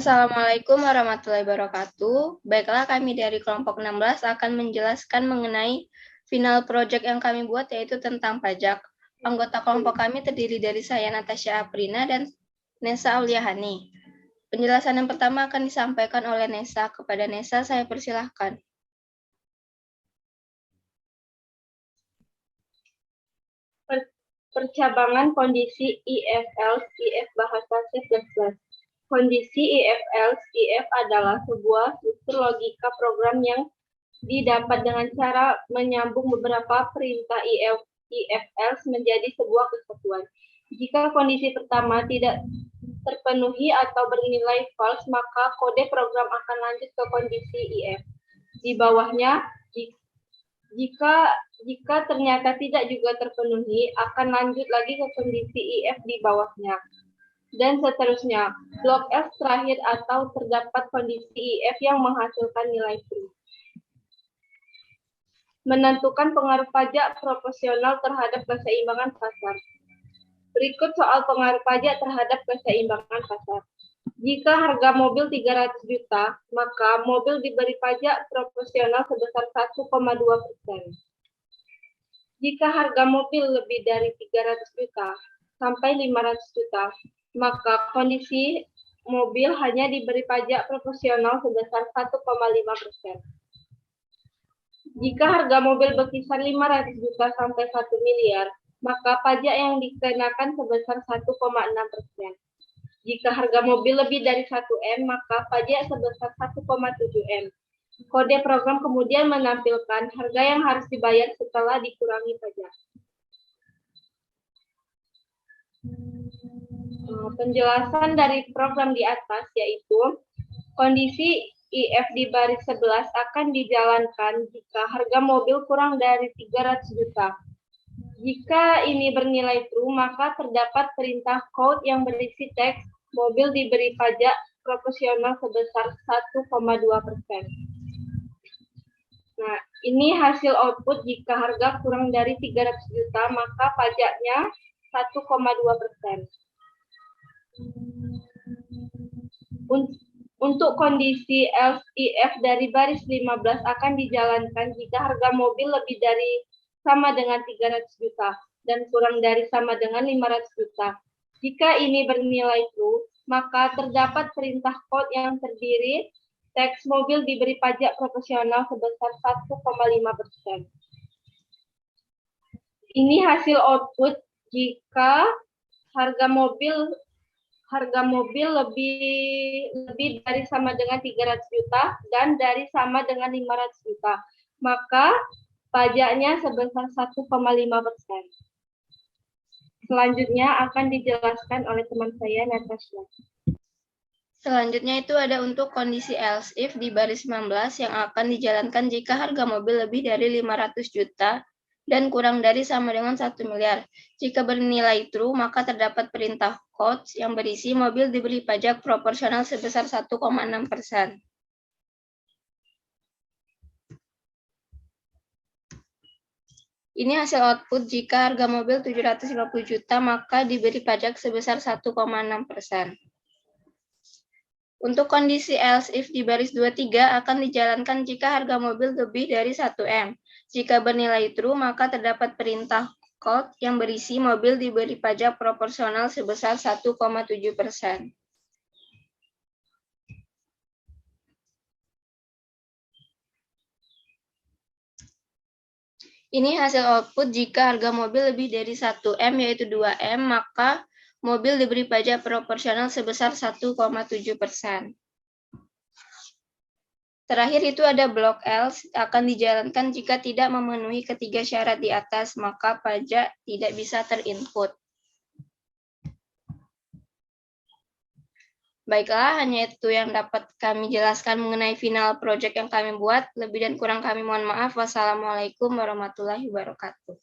Assalamualaikum warahmatullahi wabarakatuh. Baiklah, kami dari kelompok 16 akan menjelaskan mengenai final project yang kami buat, yaitu tentang pajak. Anggota kelompok kami terdiri dari saya, Natasha Aprina, dan Nesa Auliahani. Penjelasan yang pertama akan disampaikan oleh Nesa. Kepada Nesa, saya persilahkan. Percabangan kondisi IF bahasa C++. Kondisi IF adalah sebuah struktur logika program yang didapat dengan cara menyambung beberapa perintah IF menjadi sebuah kesatuan. Jika kondisi pertama tidak terpenuhi atau bernilai false, maka kode program akan lanjut ke kondisi IF. Di bawahnya, jika ternyata tidak juga terpenuhi, akan lanjut lagi ke kondisi IF di bawahnya. Dan seterusnya, blok F terakhir atau terdapat kondisi IF yang menghasilkan nilai true. Menentukan pengaruh pajak proporsional terhadap keseimbangan pasar. Berikut soal pengaruh pajak terhadap keseimbangan pasar. Jika harga mobil 300 juta, maka mobil diberi pajak proporsional sebesar 1,2%. Jika harga mobil lebih dari 300 juta sampai 500 juta, maka kondisi mobil hanya diberi pajak proporsional sebesar 1,5%. Jika harga mobil berkisar 500 juta sampai 1 miliar, maka pajak yang dikenakan sebesar 1,6%. Jika harga mobil lebih dari 1M, maka pajak sebesar 1,7M. Kode program kemudian menampilkan harga yang harus dibayar setelah dikurangi pajak. Penjelasan dari program di atas yaitu kondisi IF di baris 11 akan dijalankan jika harga mobil kurang dari 300 juta. Jika ini bernilai true, maka terdapat perintah code yang berisi teks mobil diberi pajak proporsional sebesar 1,2%. Nah, ini hasil output jika harga kurang dari 300 juta, maka pajaknya 1,2%. Untuk kondisi else IF dari baris 15 akan dijalankan jika harga mobil lebih dari sama dengan 300 juta dan kurang dari sama dengan 500 juta. Jika ini bernilai true, maka terdapat perintah code yang terdiri teks mobil diberi pajak proporsional sebesar 1,5%. Ini hasil output jika harga mobil lebih dari sama dengan 300 juta dan dari sama dengan 500 juta. Maka pajaknya sebesar 1,5%. Selanjutnya akan dijelaskan oleh teman saya, Natasha. Selanjutnya itu ada untuk kondisi else if di baris 19 yang akan dijalankan jika harga mobil lebih dari 500 juta dan kurang dari sama dengan 1 miliar. Jika bernilai true, maka terdapat perintah code yang berisi mobil diberi pajak proporsional sebesar 1,6%. Ini hasil output jika harga mobil 750 juta, maka diberi pajak sebesar 1,6%. Untuk kondisi else if di baris 23 akan dijalankan jika harga mobil lebih dari 1M. Jika bernilai true, maka terdapat perintah code yang berisi mobil diberi pajak proporsional sebesar 1,7%. Ini hasil output jika harga mobil lebih dari 1M yaitu 2M, maka mobil diberi pajak proporsional sebesar 1,7%. Terakhir itu ada blok else akan dijalankan jika tidak memenuhi ketiga syarat di atas, maka pajak tidak bisa terinput. Baiklah, hanya itu yang dapat kami jelaskan mengenai final project yang kami buat. Lebih dan kurang kami mohon maaf. Wassalamualaikum warahmatullahi wabarakatuh.